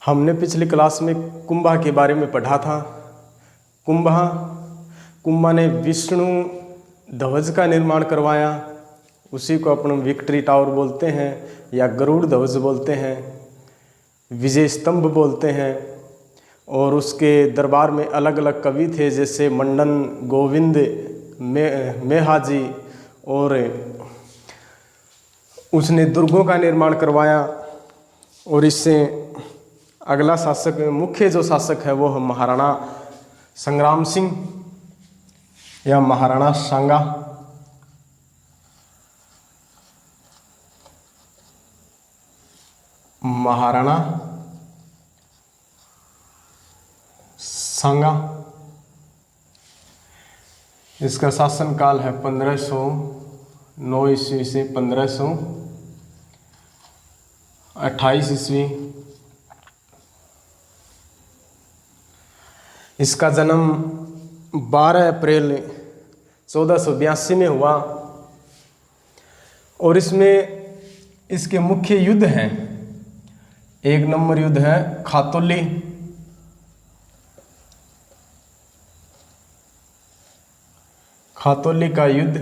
हमने पिछली क्लास में कुंभा के बारे में पढ़ा था। कुंभा ने विष्णु ध्वज का निर्माण करवाया। उसी को अपन विक्ट्री टावर बोलते हैं या गरुड़ ध्वज बोलते हैं, विजय स्तंभ बोलते हैं। और उसके दरबार में अलग अलग कवि थे, जैसे मंडन, गोविंद, मेहाजी। और उसने दुर्गों का निर्माण करवाया। और इससे अगला शासक, मुख्य जो शासक है वो है महाराणा संग्राम सिंह या महाराणा सांगा। महाराणा सांगा, इसका शासनकाल है 1509 ईस्वी से 1528 ईस्वी। इसका जन्म 12 अप्रैल 1482 में हुआ। और इसमें इसके मुख्य युद्ध हैं। एक नंबर युद्ध है खातौली, खातौली का युद्ध।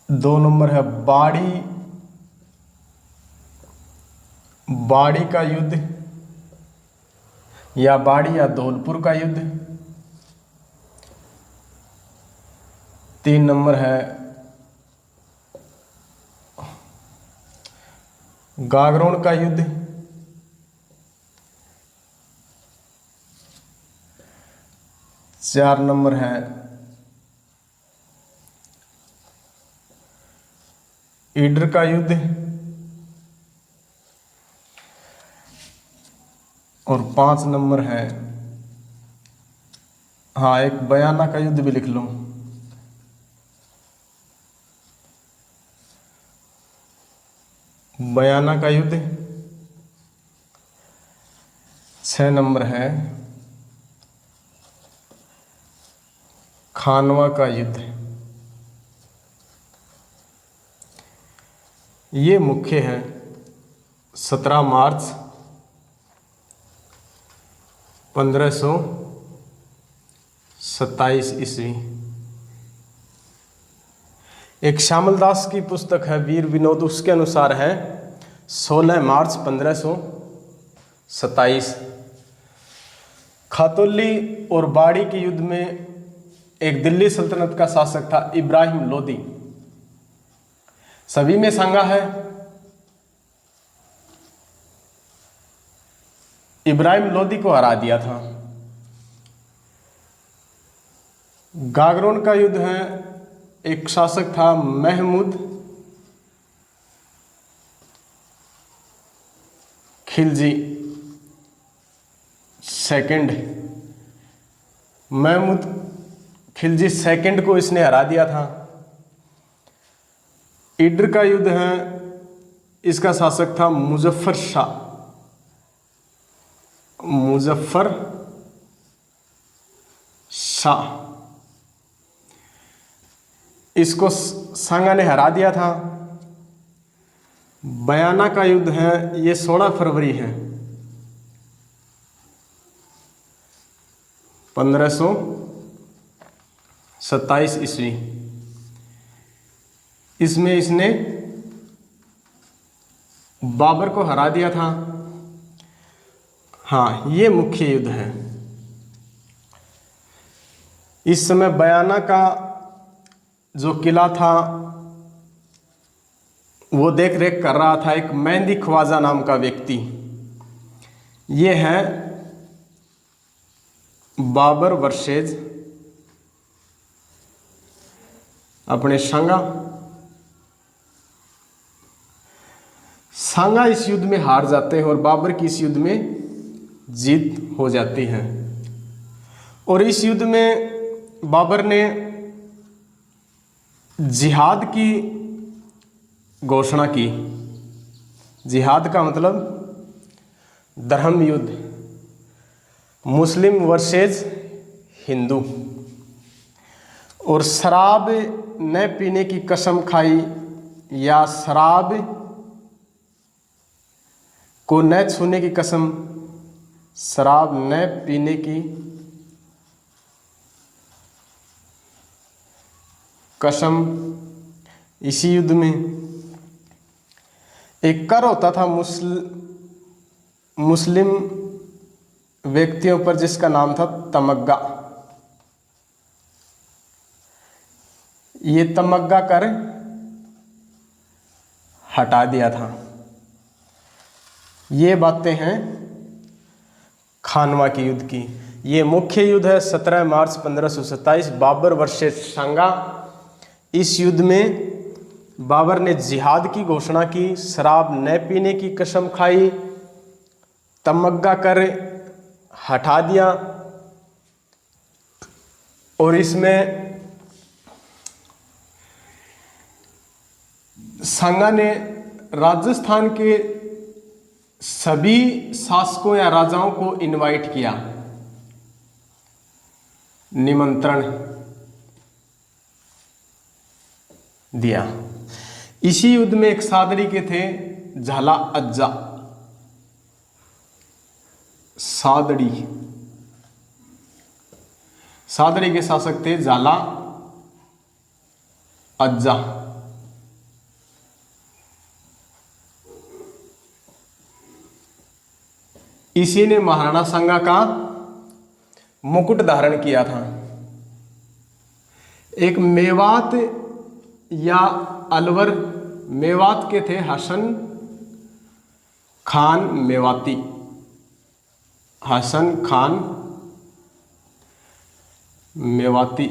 दो नंबर है बाड़ी का युद्ध या बाड़ी या धौलपुर का युद्ध। 3 नंबर है गागरोन का युद्ध। 4 नंबर है ईडर का युद्ध। और 5 नंबर है, हाँ, एक बयाना का युद्ध भी लिख लो। बयाना का युद्ध। 6 नंबर है खानवा का युद्ध। ये मुख्य है। 17 मार्च 1527 ईस्वी। एक श्यामल दास की पुस्तक है वीर विनोद, उसके अनुसार है 16 मार्च 1527। खातौली और बाड़ी के युद्ध में एक दिल्ली सल्तनत का शासक था इब्राहिम लोदी। सभी में सांगा है। इब्राहिम लोदी को हरा दिया था। गागरोन का युद्ध है, एक शासक था महमूद खिलजी सेकंड। महमूद खिलजी सेकंड को इसने हरा दिया था। ईडर का युद्ध है, इसका शासक था मुजफ्फर शाह। इसको सांगा ने हरा दिया था। बयाना का युद्ध है, ये 16 फरवरी है 1527 ईस्वी। इसमें इसने बाबर को हरा दिया था। हाँ, ये मुख्य युद्ध है। इस समय बयाना का जो किला था वो देख रेख कर रहा था एक मेहंदी ख्वाजा नाम का व्यक्ति। ये है बाबर वर्सेज अपने सांगा इस युद्ध में हार जाते हैं और बाबर की इस युद्ध में जीत हो जाती है। और इस युद्ध में बाबर ने जिहाद की घोषणा की। जिहाद का मतलब धर्म युद्ध, मुस्लिम वर्सेज हिंदू। और शराब न पीने की कसम खाई या शराब को न छूने की कसम, शराब न पीने की कसम। इसी युद्ध में एक कर होता था मुस्लिम व्यक्तियों पर, जिसका नाम था तमग्गा। ये तमग्गा कर हटा दिया था। ये बातें हैं खानवा के युद्ध की। ये मुख्य युद्ध है 17 मार्च 1527 बाबर वर्सेस सांगा। इस युद्ध में बाबर ने जिहाद की घोषणा की, शराब न पीने की कसम खाई, तमग्गा कर हटा दिया। और इसमें सांगा ने राजस्थान के सभी शासकों या राजाओं को इनवाइट किया, निमंत्रण दिया। इसी युद्ध में एक सादरी के थे झाला अज्जा, सादरी के शासक थे झाला अज्जा। इसी ने महाराणा सांगा का मुकुट धारण किया था। एक मेवात या अलवर, मेवात के थे हसन खान मेवाती, हसन खान मेवाती।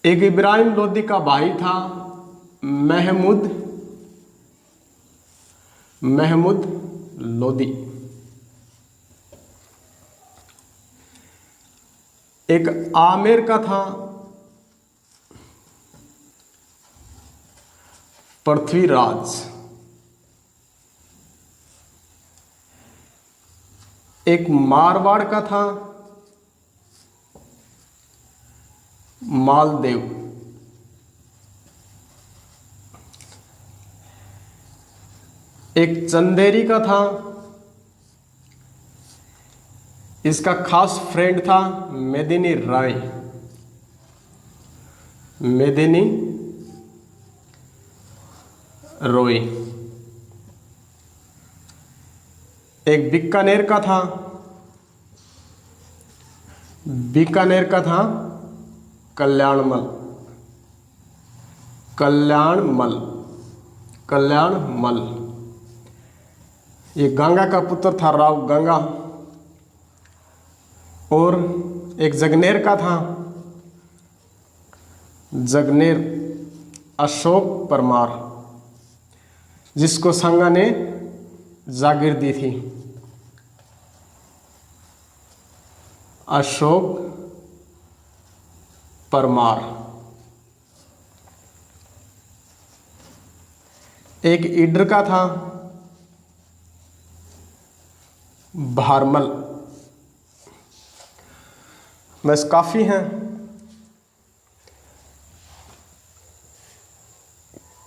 एक इब्राहिम लोदी का भाई था महमूद लोदी। एक आमेर का था पृथ्वीराज। एक मारवाड़ का था मालदेव। एक चंदेरी का था, इसका खास फ्रेंड था मेदिनी राय, मेदिनी रोय। एक बीकानेर का था, कल्याणमल। ये गंगा का पुत्र था राव गंगा। और एक जगनेर का था, जगनेर अशोक परमार, जिसको सांगा ने जागीर दी थी। अशोक परमार। एक ईडर का था भारमल। बस काफी हैं।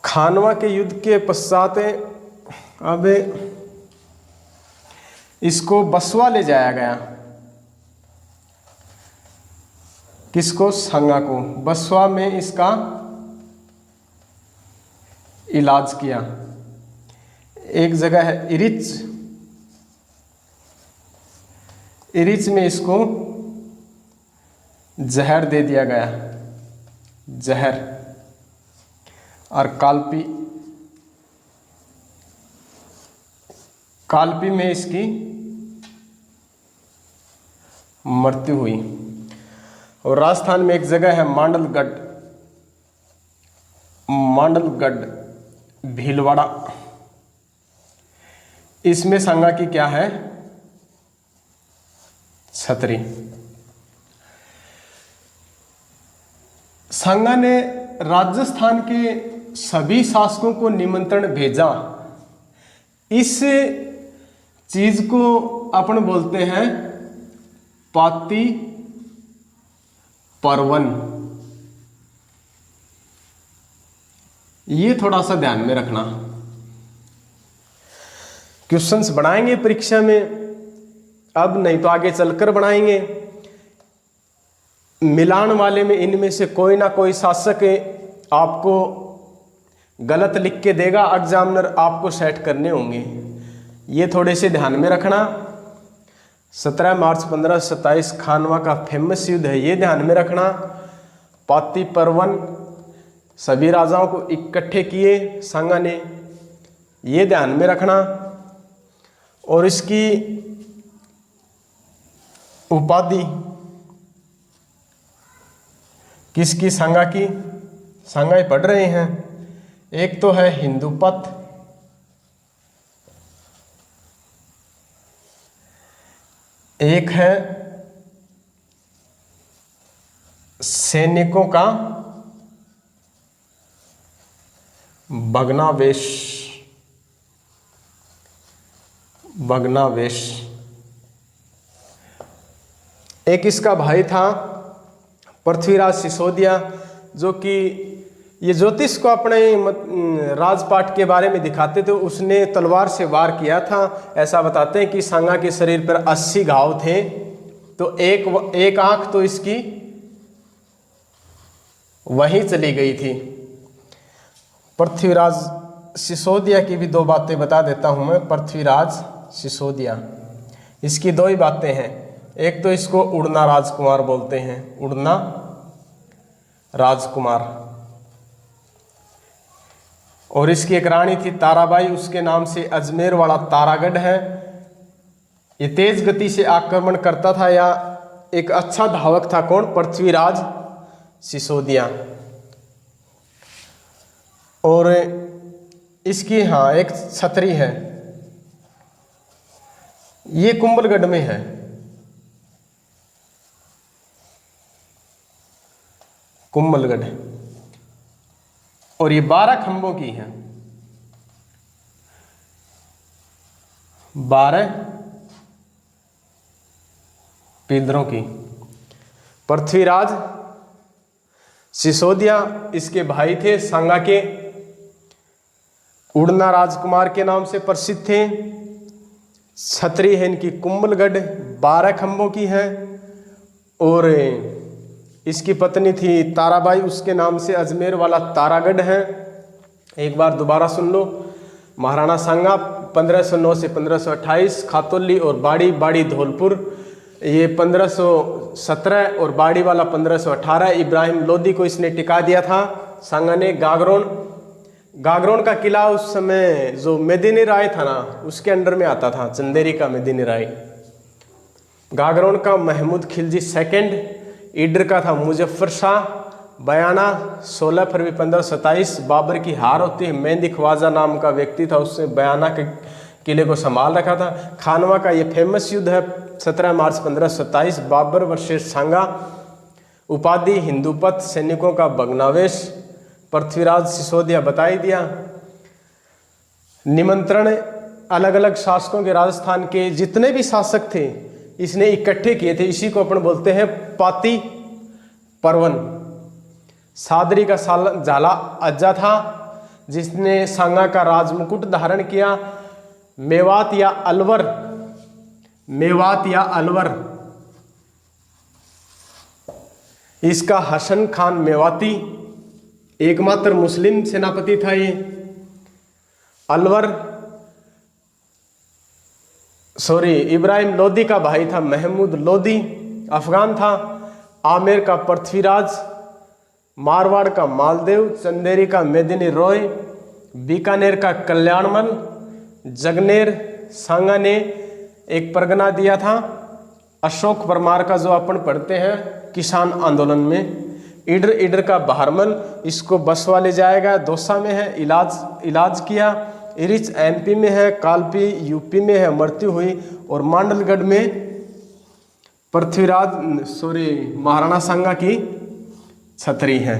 खानवा के युद्ध के पश्चात अब इसको बसवा ले जाया गया। किसको? सांगा को। बसवा में इसका इलाज किया। एक जगह है इरिच में इसको जहर दे दिया गया, जहर। और कालपी में इसकी मृत्यु हुई। और राजस्थान में एक जगह है मांडलगढ़ भीलवाड़ा। इसमें सांगा की क्या है? छतरी। सांगा ने राजस्थान के सभी शासकों को निमंत्रण भेजा। इस चीज को अपन बोलते हैं पाती पर्वन। ये थोड़ा सा ध्यान में रखना। क्वेश्चंस बनाएंगे परीक्षा में, अब नहीं तो आगे चलकर बनाएंगे। मिलान वाले में इनमें से कोई ना कोई शासक आपको गलत लिख के देगा, एग्जामिनर आपको सेट करने होंगे, ये थोड़े से ध्यान में रखना। 17 मार्च 1527 खानवा का फेमस युद्ध है, ये ध्यान में रखना। पाती परवन सभी राजाओं को इकट्ठे किए सांगा ने, ये ध्यान में रखना। और इसकी उपाधि किसकी, सांगा की, सांगा ही पढ़ रहे हैं। एक तो है हिंदुपत, एक है सैनिकों का भग्नावेश, भग्नावेश। एक इसका भाई था पृथ्वीराज सिसोदिया, जो कि ये ज्योतिष को अपने राजपाट के बारे में दिखाते थे। उसने तलवार से वार किया था। ऐसा बताते हैं कि सांगा के शरीर पर 80 घाव थे, तो एक आंख तो इसकी वहीं चली गई थी। पृथ्वीराज सिसोदिया की भी दो बातें बता देता हूं मैं। पृथ्वीराज सिसोदिया, इसकी दो ही बातें हैं। एक तो इसको उड़ना राजकुमार बोलते हैं, उड़ना राजकुमार। और इसकी एक रानी थी ताराबाई, उसके नाम से अजमेर वाला तारागढ़ है। ये तेज गति से आक्रमण करता था, या एक अच्छा धावक था। कौन? पृथ्वीराज सिसोदिया। और इसकी एक छतरी है, ये कुंभलगढ़ में है। कुंभलगढ़। और ये 12 खंभों की है, 12 पिलरों की। पृथ्वीराज सिसोदिया इसके भाई थे, सांगा के उड़ना राजकुमार के नाम से प्रसिद्ध थे। छतरी है इनकी कुंभलगढ़, 12 खंभों की है। और इसकी पत्नी थी ताराबाई, उसके नाम से अजमेर वाला तारागढ़ है। एक बार दोबारा सुन लो। महाराणा सांगा 1509 से 1528, खातोली और बाड़ी धौलपुर ये 1517, और बाड़ी वाला 1518। इब्राहिम लोदी को इसने टिका दिया था सांगा ने। गागरोन का किला उस समय जो मेदिनी राय था ना, उसके अंडर में आता था, चंदेरी का मेदिनी राय। गागरोन का महमूद खिलजी सेकंड, ईडर का था मुजफ्फर शाह। बयाना 16 फरवरी 1527 बाबर की हार होती है। मेहंदी ख्वाजा नाम का व्यक्ति था, उसने बयाना के किले को संभाल रखा था। खानवा का ये फेमस युद्ध है 17 मार्च 1527 बाबर वर्सेस सांगा। उपाधि हिंदुपत, सैनिकों का भग्नावेश। पृथ्वीराज सिसोदिया बता ही दिया। निमंत्रण अलग अलग शासकों के, राजस्थान के जितने भी शासक थे इसने इकट्ठे किए थे। इसी को अपन बोलते हैं पाती परवन। सादरी का झाला अज्जा था, जिसने सांगा का राजमुकुट धारण किया। मेवात या अलवर, मेवात या अलवर, इसका हसन खान मेवाती, एकमात्र मुस्लिम सेनापति था ये। अलवर इब्राहिम लोदी का भाई था महमूद लोदी, अफगान था। आमेर का पृथ्वीराज, मारवाड़ का मालदेव, चंदेरी का मेदिनी रॉय, बीकानेर का कल्याणमल, जगनेर सांगा ने एक परगना दिया था। अशोक परमार का जो अपन पढ़ते हैं किसान आंदोलन में। ईडर का बहारमल, इसको बसवा ले जाएगा, दौसा में है, इलाज किया। इरिच एमपी में है, कालपी यूपी में है, मृत्यु हुई। और मांडलगढ़ में महाराणा सांगा की छतरी है।